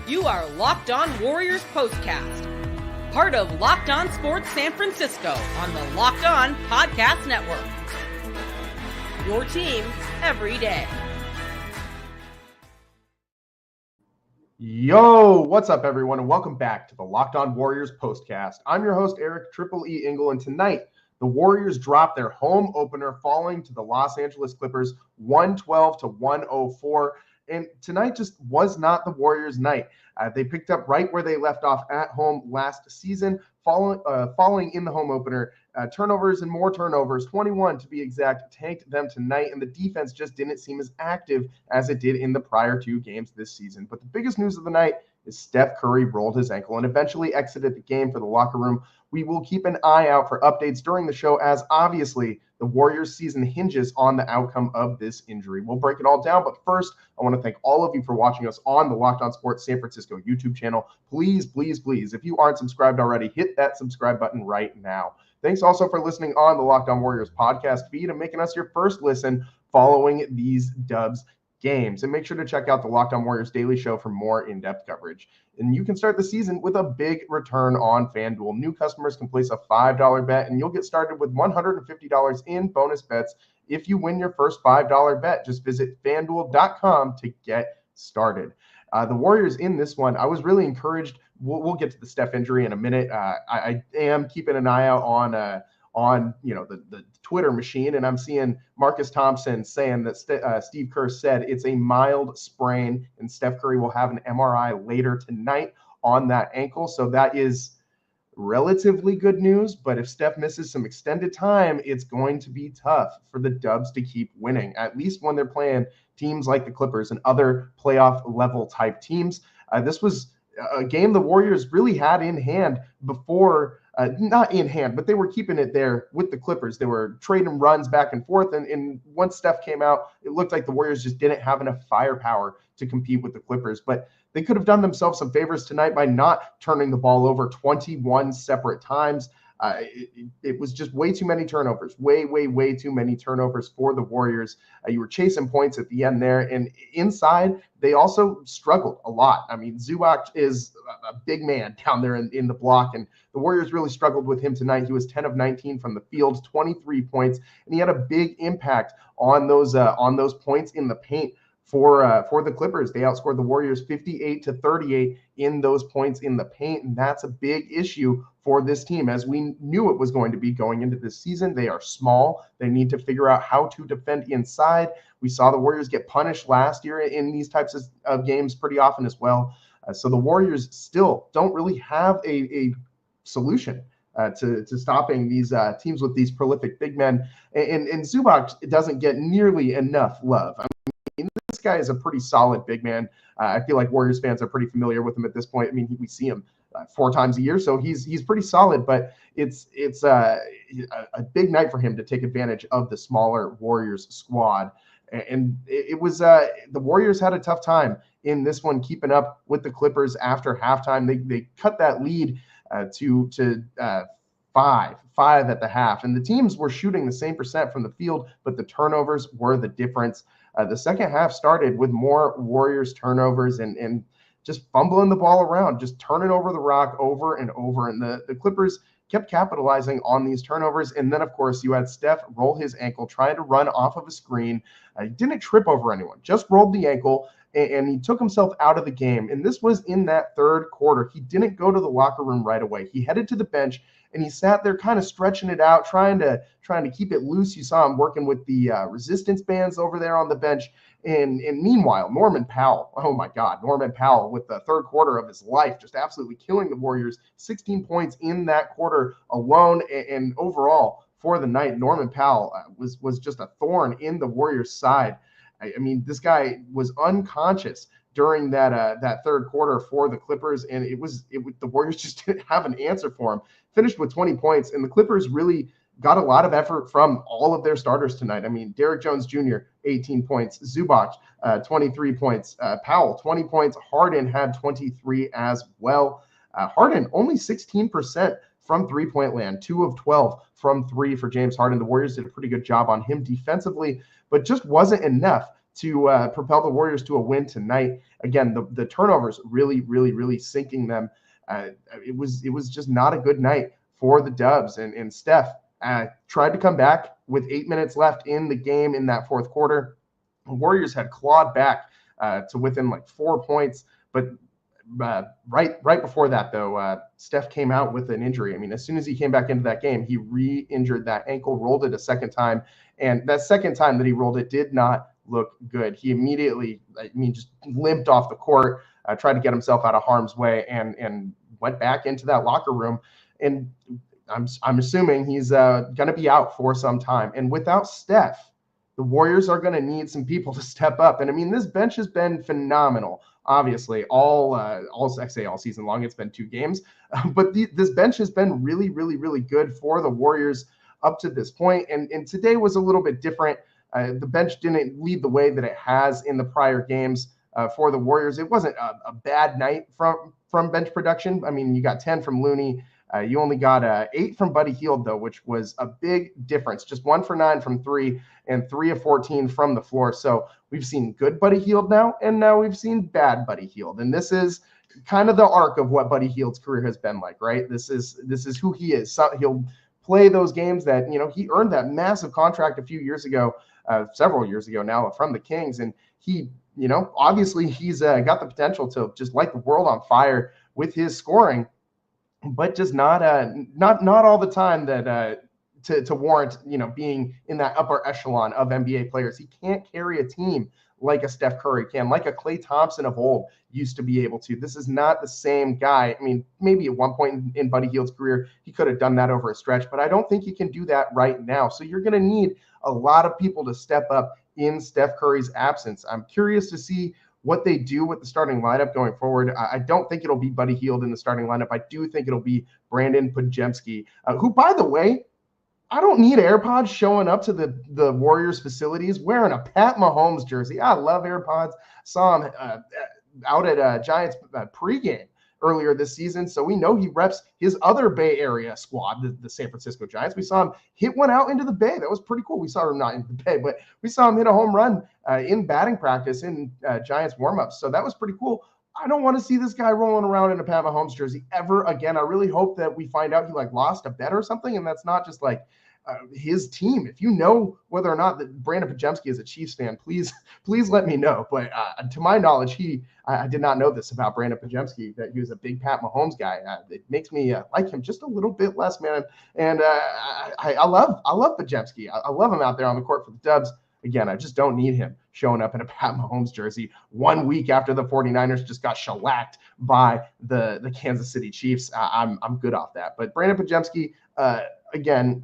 You are Locked On Warriors POSTCAST, part of Locked On Sports San Francisco on the Locked On Podcast Network. Your team every day. Yo, what's up, everyone, and welcome back to the Locked On Warriors POSTCAST. I'm your host, Eric Triple E Engel, and tonight the Warriors dropped their home opener, falling to the Los Angeles Clippers 112 to 104. And tonight just was not the Warriors' night. They picked up right where they left off at home last season, falling in the home opener. Turnovers and more turnovers, 21 to be exact, tanked them tonight, and the defense just didn't seem as active as it did in the prior two games this season. But the biggest news of the night is Steph Curry rolled his ankle and eventually exited the game for the locker room. We will keep an eye out for updates during the show, as obviously the Warriors season hinges on the outcome of this injury. We'll break it all down, but first, I want to thank all of you for watching us on the Locked On Sports San Francisco YouTube channel. Please, please, please, if you aren't subscribed already, hit that subscribe button right now. Thanks also for listening on the Locked On Warriors podcast feed and making us your first listen following these Dubs games. And make sure to check out the Locked On Warriors Daily Show for more in-depth coverage. And you can start the season with a big return on FanDuel. New customers can place a $5 bet, and you'll get started with $150 in bonus bets if you win your first $5 bet. Just visit FanDuel.com to get started. The Warriors in this one, I was really encouraged. We'll get to the Steph injury in a minute. I am keeping an eye out on the Twitter machine, and I'm seeing Marcus Thompson saying that Steve Kerr said it's a mild sprain, and Steph Curry will have an MRI later tonight on that ankle. So that is relatively good news, but if Steph misses some extended time, it's going to be tough for the Dubs to keep winning, at least when they're playing teams like the Clippers and other playoff level type teams. This was a game the Warriors really had in hand before, not in hand, but they were keeping it there with the Clippers. They were trading runs back and forth, and once Steph came out, it looked like the Warriors just didn't have enough firepower to compete with the Clippers. But they could have done themselves some favors tonight by not turning the ball over 21 separate times. It was just way too many turnovers, way too many turnovers for the Warriors. You were chasing points at the end there, and inside they also struggled a lot. I mean, Zubac is a big man down there in the block, and the Warriors really struggled with him tonight. He was 10 of 19 from the field, 23 points, and he had a big impact on those points in the paint. For the Clippers, they outscored the Warriors 58 to 38 in those points in the paint, and that's a big issue for this team, as we knew it was going to be going into this season. They are small. They need to figure out how to defend inside. We saw the Warriors get punished last year in these types of games pretty often as well. So the Warriors still don't really have a solution to stopping these teams with these prolific big men, and Zubac doesn't get nearly enough love. This guy is a pretty solid big man. I feel like Warriors fans are pretty familiar with him at this point. I mean, we see him 4 times a year, so he's pretty solid. But it's a big night for him to take advantage of the smaller Warriors squad. And it was the Warriors had a tough time in this one, keeping up with the Clippers after halftime. They cut that lead to 5 at the half, and the teams were shooting the same percent from the field, but the turnovers were the difference. The second half started with more Warriors turnovers and just fumbling the ball around, just turning over the rock over and over. And the Clippers kept capitalizing on these turnovers. And then, of course, you had Steph roll his ankle, trying to run off of a screen. He didn't trip over anyone, just rolled the ankle, and he took himself out of the game. And this was in that third quarter. He didn't go to the locker room right away. He headed to the bench, and he sat there kind of stretching it out, trying to keep it loose. You saw him working with the resistance bands over there on the bench. And meanwhile, Norman Powell, oh my God, Norman Powell with the third quarter of his life, just absolutely killing the Warriors, 16 points in that quarter alone. And overall, for the night, Norman Powell was just a thorn in the Warriors' side. I mean, this guy was unconscious during that third quarter for the Clippers, and the Warriors just didn't have an answer for him. Finished with 20 points, and the Clippers really got a lot of effort from all of their starters tonight. I mean, Derrick Jones Jr., 18 points. Zubac, 23 points. Powell, 20 points. Harden had 23 as well. Harden, only 16% from three-point land, 2 of 12 from 3 for James Harden. The Warriors did a pretty good job on him defensively, but just wasn't enough to propel the Warriors to a win tonight. Again, the turnovers really sinking them. It was just not a good night for the Dubs. And Steph tried to come back with 8 minutes left in the game in that fourth quarter. The Warriors had clawed back to within like 4 points, but right before that, though, Steph came out with an injury. I mean, as soon as he came back into that game, he re-injured that ankle, rolled it a second time, and that second time that he rolled it did not look good. He immediately, just limped off the court, tried to get himself out of harm's way, and went back into that locker room. And I'm assuming he's going to be out for some time. And without Steph, the Warriors are going to need some people to step up. And I mean, this bench has been phenomenal. Obviously, all season long. It's been 2 games, but this bench has been really good for the Warriors up to this point. And today was a little bit different. The bench didn't lead the way that it has in the prior games for the Warriors. It wasn't a bad night from bench production. I mean, you got 10 from Looney. You only got 8 from Buddy Hield, though, which was a big difference. Just 1 for 9 from 3 and 3 of 14 from the floor. So we've seen good Buddy Hield now, and now we've seen bad Buddy Hield. And this is kind of the arc of what Buddy Hield's career has been like, right? This is who he is. So he'll play those games that, he earned that massive contract a few years ago, several years ago now, from the Kings. And he, obviously he's got the potential to just light the world on fire with his scoring, but just not all the time that to warrant being in that upper echelon of NBA players. He can't carry a team like a Steph Curry can, like a Klay Thompson of old used to be able to. This is not the same guy. I mean, maybe at one point in Buddy Hield's career, he could have done that over a stretch, but I don't think he can do that right now. So you're going to need a lot of people to step up in Steph Curry's absence. I'm curious to see what they do with the starting lineup going forward. I don't think it'll be Buddy Hield in the starting lineup. I do think it'll be Brandon Podziemski, who, by the way, I don't need AirPods showing up to the Warriors facilities wearing a Pat Mahomes jersey. I love AirPods. Saw him out at Giants pregame earlier this season, so we know he reps his other Bay Area squad, the San Francisco Giants. We saw him hit one out into the Bay. That was pretty cool. We saw him not in the Bay, but we saw him hit a home run in batting practice in Giants warmups. So that was pretty cool. I don't want to see this guy rolling around in a Pat Mahomes jersey ever again. I really hope that we find out he lost a bet or something, and that's not just his team. If you know whether or not that Brandon Podziemski is a Chiefs fan, please let me know. But to my knowledge, I did not know this about Brandon Podziemski, that he was a big Pat Mahomes guy. It makes me like him just a little bit less, man. And I love Podziemski. I love him out there on the court for the Dubs. Again, I just don't need him showing up in a Pat Mahomes jersey 1 week after the 49ers just got shellacked by the Kansas City Chiefs. I'm good off that. But Brandon Podziemski, again,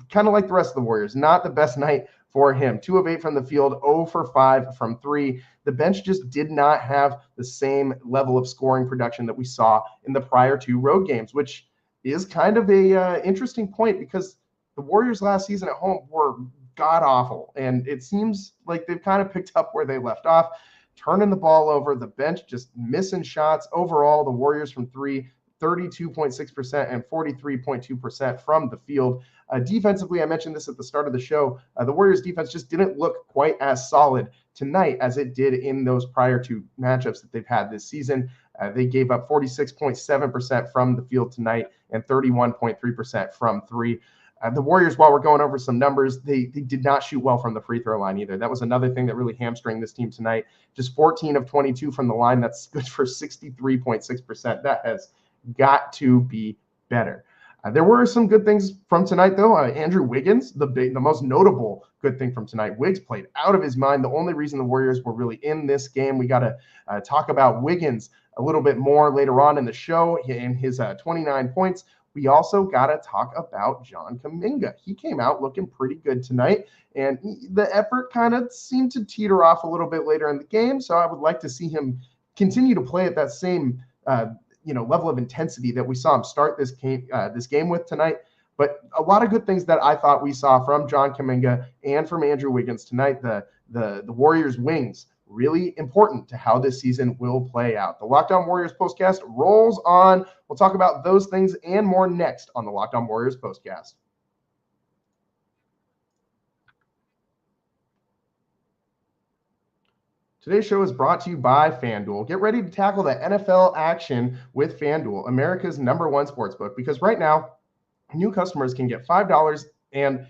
kind of like the rest of the Warriors, not the best night for him. 2 of 8 from the field, 0 for 5 from 3. The bench just did not have the same level of scoring production that we saw in the prior 2 road games, which is kind of a interesting point, because the Warriors last season at home were god awful, and it seems like they've kind of picked up where they left off, turning the ball over, the bench just missing shots. Overall, the Warriors from 3, 32.6% and 43.2% from the field. Defensively, I mentioned this at the start of the show, the Warriors defense just didn't look quite as solid tonight as it did in those prior 2 matchups that they've had this season. They gave up 46.7% from the field tonight and 31.3% from 3. The Warriors, while we're going over some numbers, they did not shoot well from the free throw line either. That was another thing that really hamstringed this team tonight. Just 14 of 22 from the line. That's good for 63.6%. That has got to be better. There were some good things from tonight, though. Andrew Wiggins, the most notable good thing from tonight. Wiggs played out of his mind. The only reason the Warriors were really in this game. We got to talk about Wiggins a little bit more later on in the show in his 29 points. We also got to talk about John Kuminga. He came out looking pretty good tonight, and the effort kind of seemed to teeter off a little bit later in the game. So I would like to see him continue to play at that same level of intensity that we saw him start this game with tonight. But a lot of good things that I thought we saw from John Kuminga and from Andrew Wiggins tonight. The Warriors wings, really important to how this season will play out. The Locked On Warriors Postcast rolls on. We'll talk about those things and more next on the Locked On Warriors Postcast. Today's show is brought to you by FanDuel. Get ready to tackle the NFL action with FanDuel, America's #1 sportsbook, because right now, new customers can get $5 and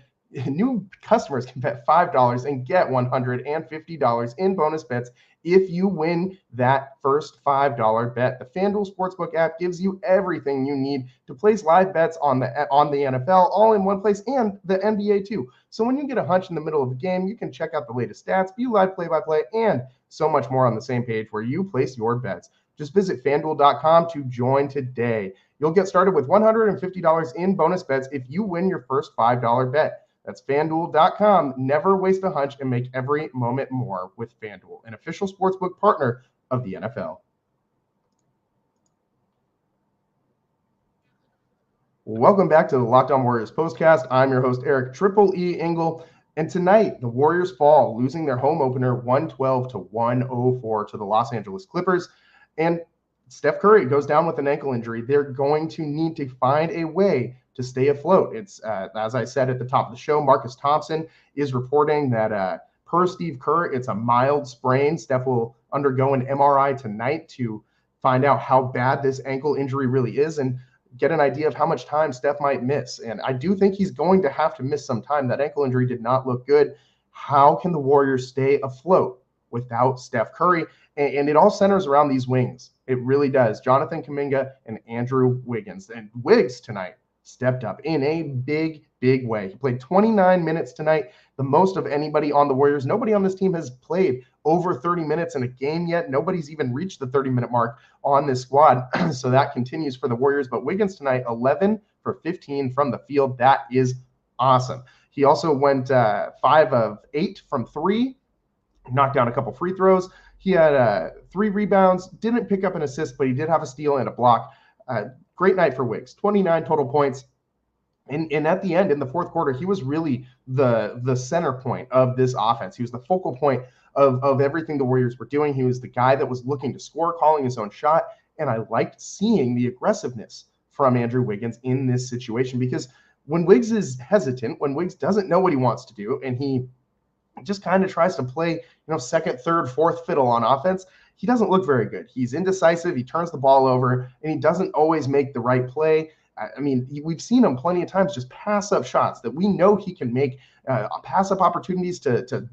new customers can bet $5 and get $150 in bonus bets if you win that first $5 bet. The FanDuel Sportsbook app gives you everything you need to place live bets on the NFL all in one place, and the NBA too. So when you get a hunch in the middle of a game, you can check out the latest stats, view live play-by-play, and so much more on the same page where you place your bets. Just visit FanDuel.com to join today. You'll get started with $150 in bonus bets if you win your first $5 bet. That's FanDuel.com. Never waste a hunch and make every moment more with FanDuel, an official sportsbook partner of the NFL. Welcome back to the Locked On Warriors postcast. I'm your host, Eric Triple E Engel. And tonight, the Warriors fall, losing their home opener 112-104 to the Los Angeles Clippers. And Steph Curry goes down with an ankle injury. They're going to need to find a way to stay afloat. It's, as I said at the top of the show, Marcus Thompson is reporting that per Steve Kerr, it's a mild sprain. Steph will undergo an MRI tonight to find out how bad this ankle injury really is and get an idea of how much time Steph might miss. And I do think he's going to have to miss some time. That ankle injury did not look good. How can the Warriors stay afloat without Steph Curry? And it all centers around these wings. It really does. Jonathan Kuminga and Andrew Wiggins. And Wiggs tonight stepped up in a big, big way. He played 29 minutes tonight, the most of anybody on the Warriors. Nobody on this team has played over 30 minutes in a game yet. Nobody's even reached the 30-minute mark on this squad. So that continues for the Warriors. But Wiggins tonight, 11 for 15 from the field. That is awesome. He also went 5 of 8 from 3, knocked down a couple free throws. He had 3 rebounds, didn't pick up an assist, but he did have a steal and a block. Great night for Wiggs, 29 total points. And at the end, in the fourth quarter, he was really the center point of this offense. He was the focal point of everything the Warriors were doing. He was the guy that was looking to score, calling his own shot. And I liked seeing the aggressiveness from Andrew Wiggins in this situation, because when Wiggs is hesitant, when Wiggs doesn't know what he wants to do, and he just kind of tries to play, second, third, fourth fiddle on offense, he doesn't look very good. He's indecisive. He turns the ball over, and he doesn't always make the right play. I mean, we've seen him plenty of times just pass up shots that we know he can make, pass up opportunities to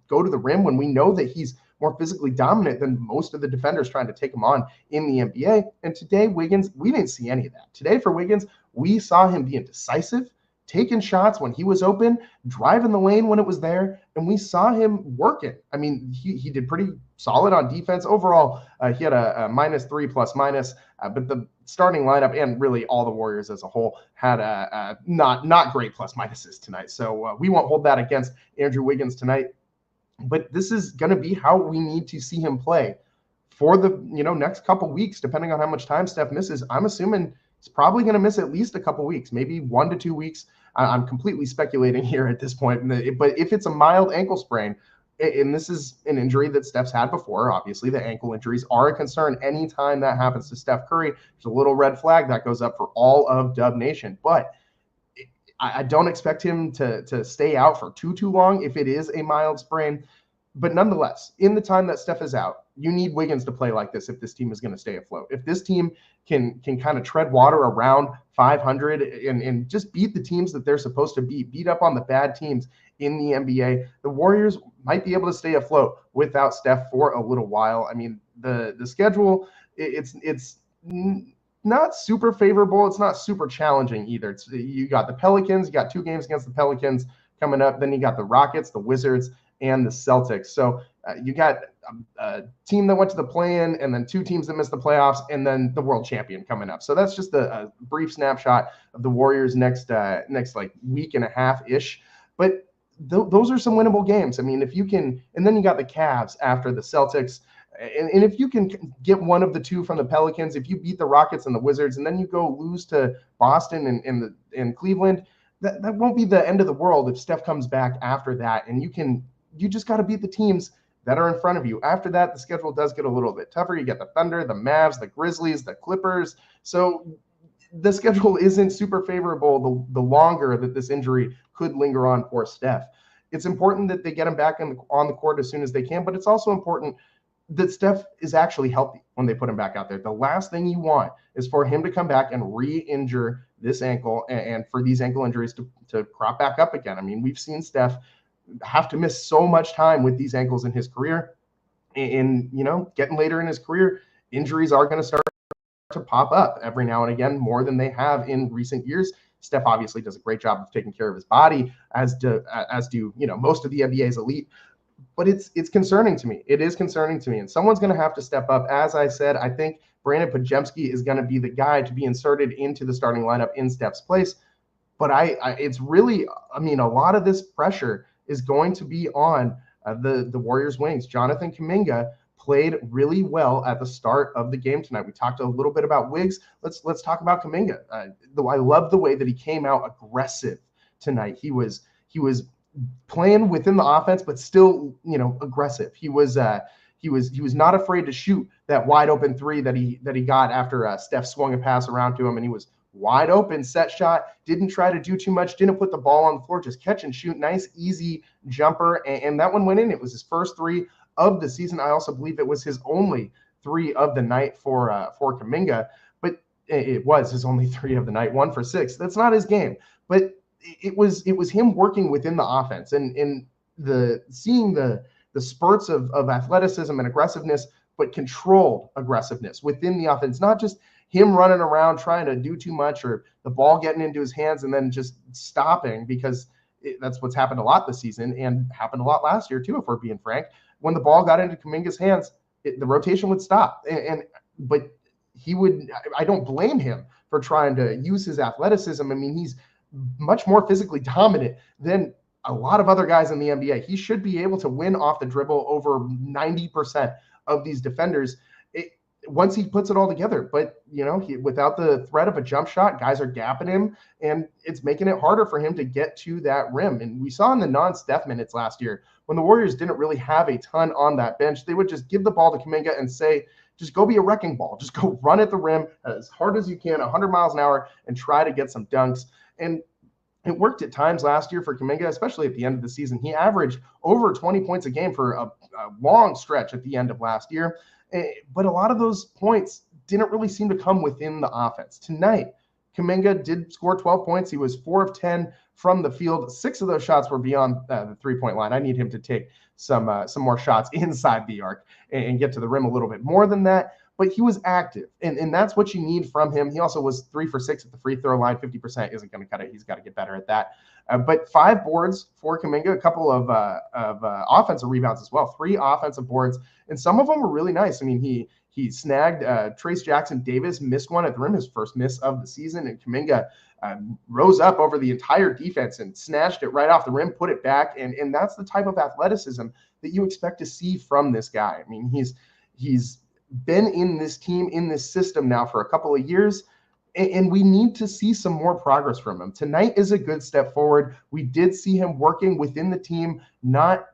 go to the rim when we know that he's more physically dominant than most of the defenders trying to take him on in the NBA. And today, Wiggins, we didn't see any of that. Today for Wiggins, we saw him being decisive, taking shots when he was open, driving the lane when it was there, and we saw him working. I mean, he did pretty solid on defense. Overall, he had a -3 ±, but the starting lineup and really all the Warriors as a whole had not great plus minuses tonight. So we won't hold that against Andrew Wiggins tonight. But this is going to be how we need to see him play for the next couple weeks, depending on how much time Steph misses. I'm assuming he's probably going to miss at least a couple weeks, maybe 1 to 2 weeks. I'm completely speculating here at this point. But if it's a mild ankle sprain, and this is an injury that Steph's had before, obviously the ankle injuries are a concern anytime that happens to Steph Curry. There's a little red flag that goes up for all of Dub Nation. But I don't expect him to stay out for too long if it is a mild sprain. But nonetheless, in the time that Steph is out, you need Wiggins to play like this if this team is going to stay afloat. If this team can kind of tread water around 500 and just beat the teams that they're supposed to beat up on the bad teams in the NBA, the Warriors might be able to stay afloat without Steph for a little while. I mean, the schedule, it's not super favorable. It's not super challenging either. You got the Pelicans. You got 2 games against the Pelicans coming up. Then you got the Rockets, the Wizards, and the Celtics. So you got a team that went to the play-in, and then 2 teams that missed the playoffs, and then the world champion coming up. So that's just a brief snapshot of the Warriors next like week and a half-ish. But those are some winnable games. I mean, if you can, and then you got the Cavs after the Celtics. And if you can get one of the 2 from the Pelicans, if you beat the Rockets and the Wizards, and then you go lose to Boston and Cleveland, that won't be the end of the world if Steph comes back after that. And you just got to beat the teams that are in front of you. After that, the schedule does get a little bit tougher. You get the Thunder, the Mavs, the Grizzlies, the Clippers. So the schedule isn't super favorable the longer that this injury could linger on for Steph. it's important that they get him back on the court as soon as they can, but it's also important that Steph is actually healthy when they put him back out there. The last thing you want is for him to come back and re-injure this ankle and for these ankle injuries to crop back up again. I mean, we've seen Steph have to miss so much time with these ankles in his career. And, getting later in his career, injuries are going to start to pop up every now and again, more than they have in recent years. Steph obviously does a great job of taking care of his body, as do most of the NBA's elite. But it's concerning to me. It is concerning to me, and someone's going to have to step up. As I said, I think Brandon Podziemski is going to be the guy to be inserted into the starting lineup in Steph's place. But it's really, a lot of this pressure is going to be on the Warriors' wings. Jonathan Kuminga played really well at the start of the game tonight. We talked a little bit about Wiggs. Let's talk about Kuminga. I love the way that he came out aggressive tonight. He was playing within the offense, but still, aggressive. He was not afraid to shoot that wide open three that he got after Steph swung a pass around to him, and he was wide open, set shot, didn't try to do too much, didn't put the ball on the floor, just catch and shoot, nice, easy jumper, and that one went in. It was his first three of the season. I also believe it was his only three of the night for Kuminga, but it was his only three of the night, 1 for 6. That's not his game, but it was him working within the offense and seeing the spurts of athleticism and aggressiveness, but controlled aggressiveness within the offense, not just him running around trying to do too much or the ball getting into his hands and then just stopping, because that's what's happened a lot this season and happened a lot last year too, if we're being frank. When the ball got into Kuminga's hands, the rotation would stop. But I don't blame him for trying to use his athleticism. I mean, he's much more physically dominant than a lot of other guys in the NBA. He should be able to win off the dribble over 90% of these defenders once he puts it all together. But, without the threat of a jump shot, guys are gapping him, and it's making it harder for him to get to that rim. And we saw in the non-Steph minutes last year, when the Warriors didn't really have a ton on that bench, they would just give the ball to Kuminga and say, just go be a wrecking ball. Just go run at the rim as hard as you can, 100 miles an hour, and try to get some dunks. And it worked at times last year for Kuminga, especially at the end of the season. He averaged over 20 points a game for a long stretch at the end of last year. But a lot of those points didn't really seem to come within the offense. Tonight, Kuminga did score 12 points. He was 4 of 10 from the field. 6 of those shots were beyond the three-point line. I need him to take some more shots inside the arc and get to the rim a little bit more than that. But he was active, and that's what you need from him. He also was 3 for 6 at the free throw line. 50% isn't going to cut it. He's got to get better at that. But 5 boards for Kuminga, a couple of offensive rebounds as well, 3 offensive boards, and some of them were really nice. I mean, he snagged Trace Jackson Davis, missed one at the rim, his first miss of the season, and Kuminga rose up over the entire defense and snatched it right off the rim, put it back, and that's the type of athleticism that you expect to see from this guy. I mean, he's been in this team, in this system now for a couple of years, and we need to see some more progress from him. Tonight is a good step forward. We did see him working within the team, not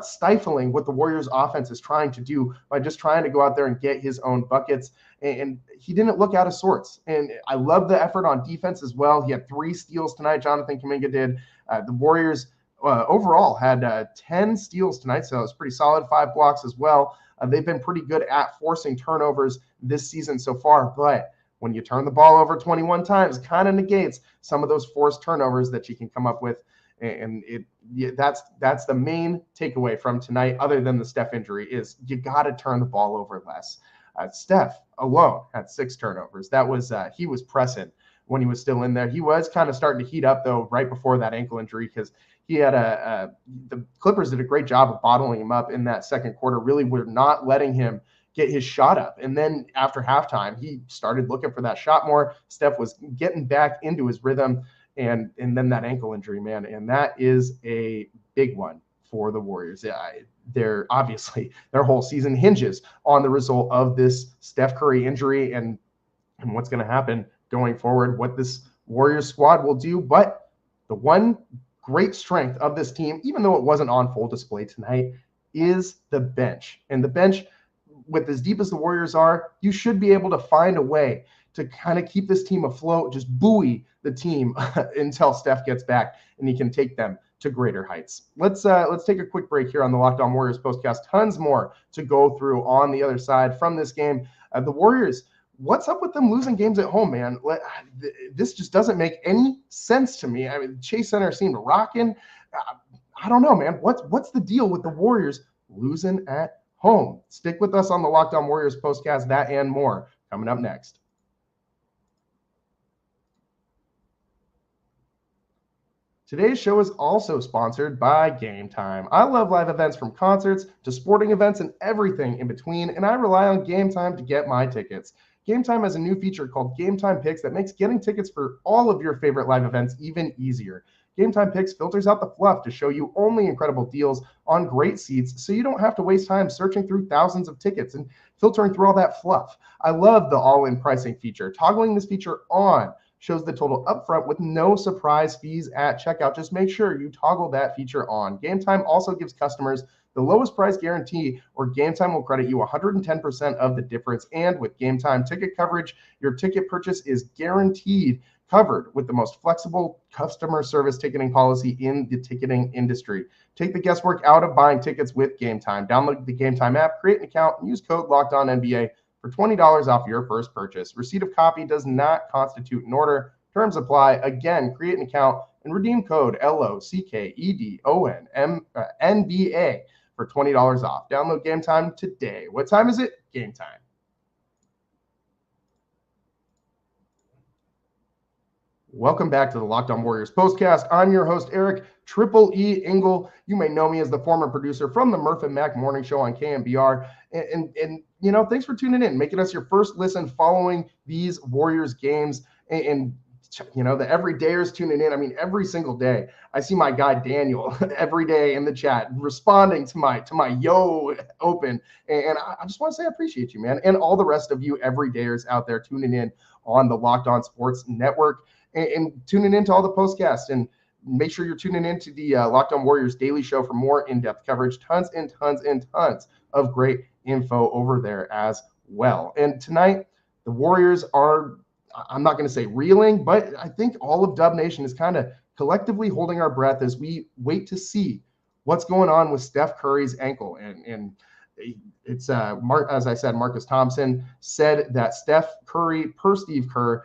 stifling what the Warriors offense is trying to do by just trying to go out there and get his own buckets. And he didn't look out of sorts. And I love the effort on defense as well. He had 3 steals tonight. Jonathan Kuminga did. The Warriors overall had 10 steals tonight, so it's pretty solid. 5 blocks as well. They've been pretty good at forcing turnovers this season so far, but when you turn the ball over 21 times, it kind of negates some of those forced turnovers that you can come up with. And that's the main takeaway from tonight, other than the Steph injury, is you got to turn the ball over less. Steph alone had 6 turnovers. That was he was pressing when he was still in there. He was kind of starting to heat up, though, right before that ankle injury, because he had the Clippers did a great job of bottling him up in that second quarter. Really were not letting him get his shot up. And then after halftime, he started looking for that shot more. Steph was getting back into his rhythm, and then that ankle injury, man. And that is a big one for the Warriors. They're obviously, their whole season hinges on the result of this Steph Curry injury and what's going to happen going forward, what this Warriors squad will do. But the one great strength of this team, even though it wasn't on full display tonight, is the bench. And the bench, with as deep as the Warriors are, you should be able to find a way to kind of keep this team afloat, just buoy the team until Steph gets back and he can take them to greater heights. Let's take a quick break here on the Locked On Warriors postcast. Tons more to go through on the other side from this game. The Warriors, what's up with them losing games at home, man? This just doesn't make any sense to me. I mean, Chase Center seemed rocking. I don't know, man. What's the deal with the Warriors losing at home? Stick with us on the Locked On Warriors postcast. That and more coming up next. Today's show is also sponsored by Gametime. I love live events from concerts to sporting events and everything in between, and I rely on Gametime to get my tickets. Gametime has a new feature called Gametime Picks that makes getting tickets for all of your favorite live events even easier. Gametime Picks filters out the fluff to show you only incredible deals on great seats, so you don't have to waste time searching through thousands of tickets and filtering through all that fluff. I love the all-in pricing feature. Toggling this feature on shows the total upfront with no surprise fees at checkout. Just make sure you toggle that feature on. Gametime also gives customers the lowest price guarantee, or Gametime will credit you 110% of the difference. And with Gametime ticket coverage, your ticket purchase is guaranteed covered with the most flexible customer service ticketing policy in the ticketing industry. Take the guesswork out of buying tickets with Gametime. Download the Gametime app, create an account, and use code LOCKEDONNBA for $20 off your first purchase. Receipt of copy does not constitute an order. Terms apply. Again, create an account and redeem code LOCKEDONNBA for $20 off. Download Gametime today. What time is it? Game time. Welcome back to the Locked On Warriors postcast. I'm your host, Eric Triple E Engel. You may know me as the former producer from the Murph and Mac Morning Show on KMBR. And you know, thanks for tuning in, making us your first listen following these Warriors games. And you know, the everydayers tuning in. I mean, every single day, I see my guy Daniel every day in the chat responding to my yo open. And I just want to say I appreciate you, man, and all the rest of you everydayers out there tuning in on the Locked On Sports Network. And tuning into all the postcasts, and make sure you're tuning into the Locked On Warriors Daily Show for more in-depth coverage. Tons and tons and tons of great info over there as well. And tonight, the Warriors are, I'm not going to say reeling, but I think all of Dub Nation is kind of collectively holding our breath as we wait to see what's going on with Steph Curry's ankle. And it's, as I said, Marcus Thompson said that Steph Curry, per Steve Kerr,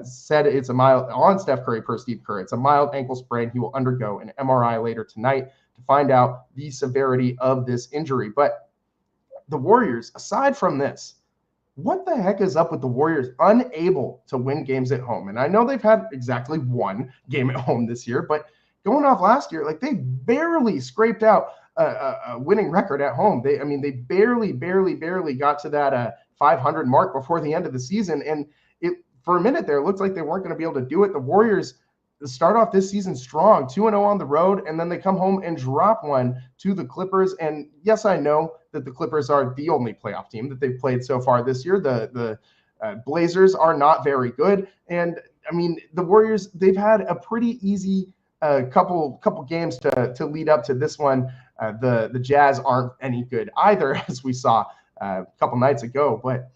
said it's a mild on Steph Curry per Steve Kerr. It's a mild ankle sprain. He will undergo an MRI later tonight to find out the severity of this injury. But the Warriors, aside from this, what the heck is up with the Warriors unable to win games at home? And I know they've had exactly one game at home this year, but going off last year, like they barely scraped out a winning record at home. They barely got to that 500 mark before the end of the season. And for a minute there, it looked like they weren't going to be able to do it. The Warriors start off this season strong, 2-0 on the road, and then they come home and drop one to the Clippers. And yes, I know that the Clippers are the only playoff team that they've played so far this year. The Blazers are not very good. And, I mean, the Warriors, they've had a pretty easy couple games to lead up to this one. The Jazz aren't any good either, as we saw a couple nights ago. But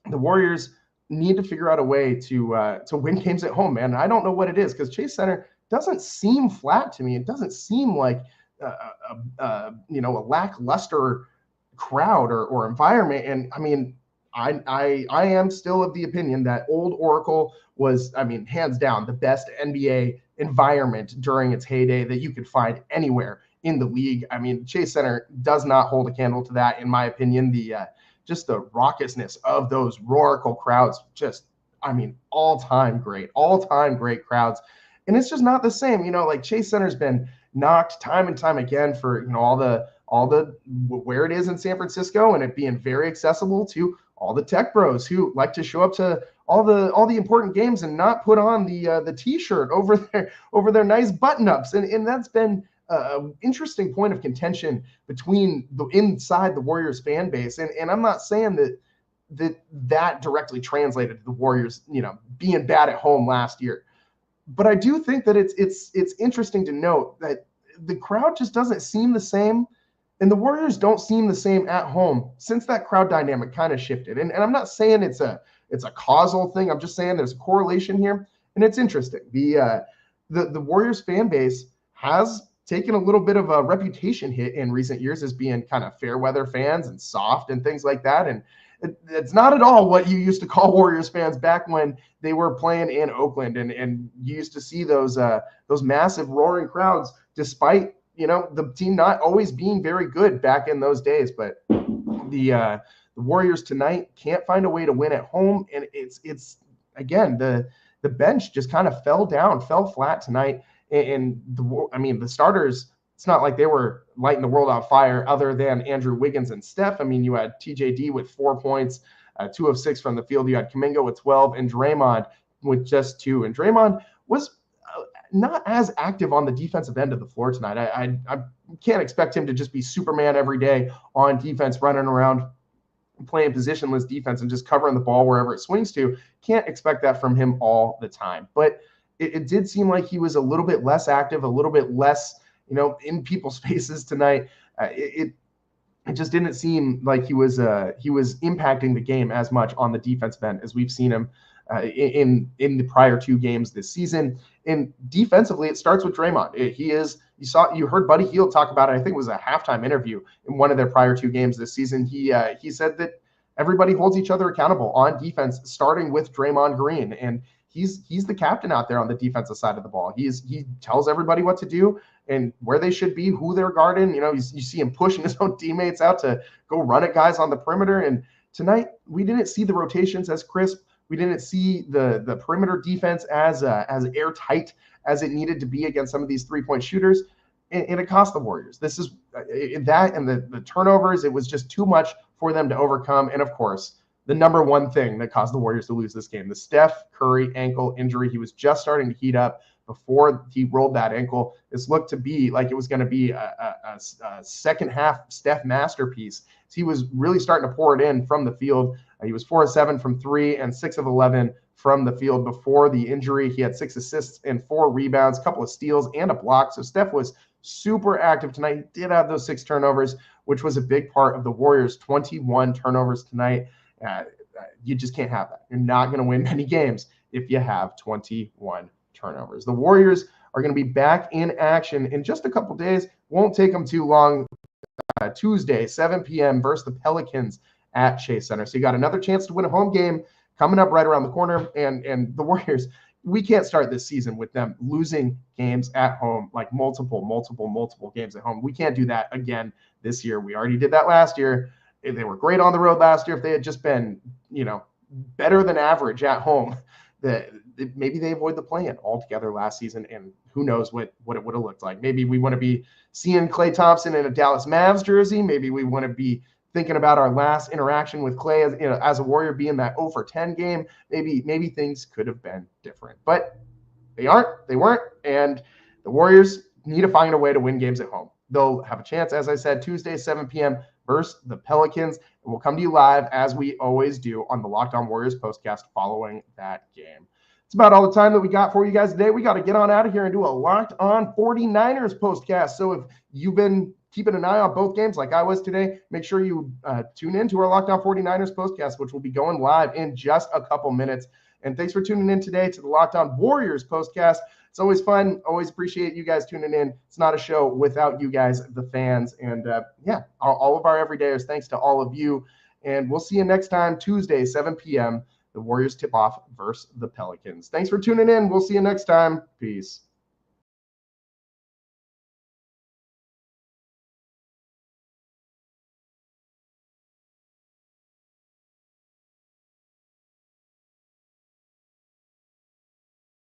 the Warriors need to figure out a way to win games at home, man. And I don't know what it is, because Chase Center doesn't seem flat to me. It doesn't seem like a lackluster crowd or environment. And I mean, I am still of the opinion that old Oracle was, I mean, hands down the best NBA environment during its heyday that you could find anywhere in the league. I mean, Chase Center does not hold a candle to that, in my opinion. Just the raucousness of those Roracle crowds, just, I mean, all-time great crowds. And it's just not the same. You know, like Chase Center's been knocked time and time again for, you know, all the where it is in San Francisco, and it being very accessible to all the tech bros who like to show up to all the important games and not put on the t-shirt over their nice button-ups. And that's been interesting point of contention between inside the Warriors fan base. And I'm not saying that directly translated to the Warriors, you know, being bad at home last year. But I do think that it's interesting to note that the crowd just doesn't seem the same, and the Warriors don't seem the same at home since that crowd dynamic kind of shifted. And I'm not saying it's a causal thing. I'm just saying there's a correlation here, and it's interesting. The Warriors fan base has taken a little bit of a reputation hit in recent years as being kind of fair weather fans and soft and things like that. And it's not at all what you used to call Warriors fans back when they were playing in Oakland, and you used to see those massive roaring crowds, despite the team not always being very good back in those days. But the Warriors tonight can't find a way to win at home, and it's again the bench just kind of fell flat tonight. And the starters, it's not like they were lighting the world on fire other than Andrew Wiggins and Steph. I mean, you had TJD with 4 points, 2 of 6 from the field. You had Kuminga with 12 and Draymond with just 2. And Draymond was not as active on the defensive end of the floor tonight. I can't expect him to just be Superman every day on defense, running around playing positionless defense and just covering the ball wherever it swings to. Can't expect that from him all the time. But it did seem like he was a little bit less active, a little bit less, in people's faces tonight. It just didn't seem like he was impacting the game as much on the defensive end as we've seen him in the prior 2 games this season. And defensively, it starts with Draymond. You heard Buddy Hield talk about it. I think it was a halftime interview in one of their prior 2 games this season. He said that everybody holds each other accountable on defense, starting with Draymond Green. And he's the captain out there on the defensive side of the ball. He tells everybody what to do and where they should be, who they're guarding. You see him pushing his own teammates out to go run at guys on the perimeter. And tonight we didn't see the rotations as crisp. We didn't see the perimeter defense as airtight as it needed to be against some of these 3-point shooters. And it cost the Warriors. This is that, and the turnovers. It was just too much for them to overcome. And of course, the number one thing that caused the Warriors to lose this game, the Steph Curry ankle injury. He was just starting to heat up before he rolled that ankle. This looked to be like it was going to be a second half Steph masterpiece. So he was really starting to pour it in from the field. He was 4 of 7 from 3 and 6 of 11 from the field before the injury. He had 6 assists and 4 rebounds, a couple of steals and a block. So Steph was super active tonight. He did have those 6 turnovers, which was a big part of the Warriors' 21 turnovers tonight. You just can't have that. You're not going to win many games if you have 21 turnovers. The Warriors are going to be back in action in just a couple days. Won't take them too long. Tuesday, 7 p.m. versus the Pelicans at Chase Center. So you got another chance to win a home game coming up right around the corner. And the Warriors, we can't start this season with them losing games at home, like multiple games at home. We can't do that again this year. We already did that last year. They were great on the road last year. If they had just been, better than average at home, maybe they avoid the play-in altogether last season, and who knows what it would have looked like. Maybe we want to be seeing Klay Thompson in a Dallas Mavs jersey. Maybe we want to be thinking about our last interaction with Klay as a Warrior being that 0 for 10 game. Maybe things could have been different, but they weren't, and the Warriors need to find a way to win games at home. They'll have a chance, as I said, Tuesday, 7 p.m. versus the Pelicans. And we'll come to you live, as we always do, on the Locked On Warriors postcast following that game. It's about all the time that we got for you guys today. We got to get on out of here and do a Locked On 49ers postcast. So if you've been keeping an eye on both games like I was today, make sure you tune in to our Locked On 49ers postcast, which will be going live in just a couple minutes. And thanks for tuning in today to the Locked On Warriors postcast. It's always fun. Always appreciate you guys tuning in. It's not a show without you guys, the fans. And all of our everydayers, thanks to all of you. And we'll see you next time, Tuesday, 7 p.m. The Warriors tip off versus the Pelicans. Thanks for tuning in. We'll see you next time. Peace.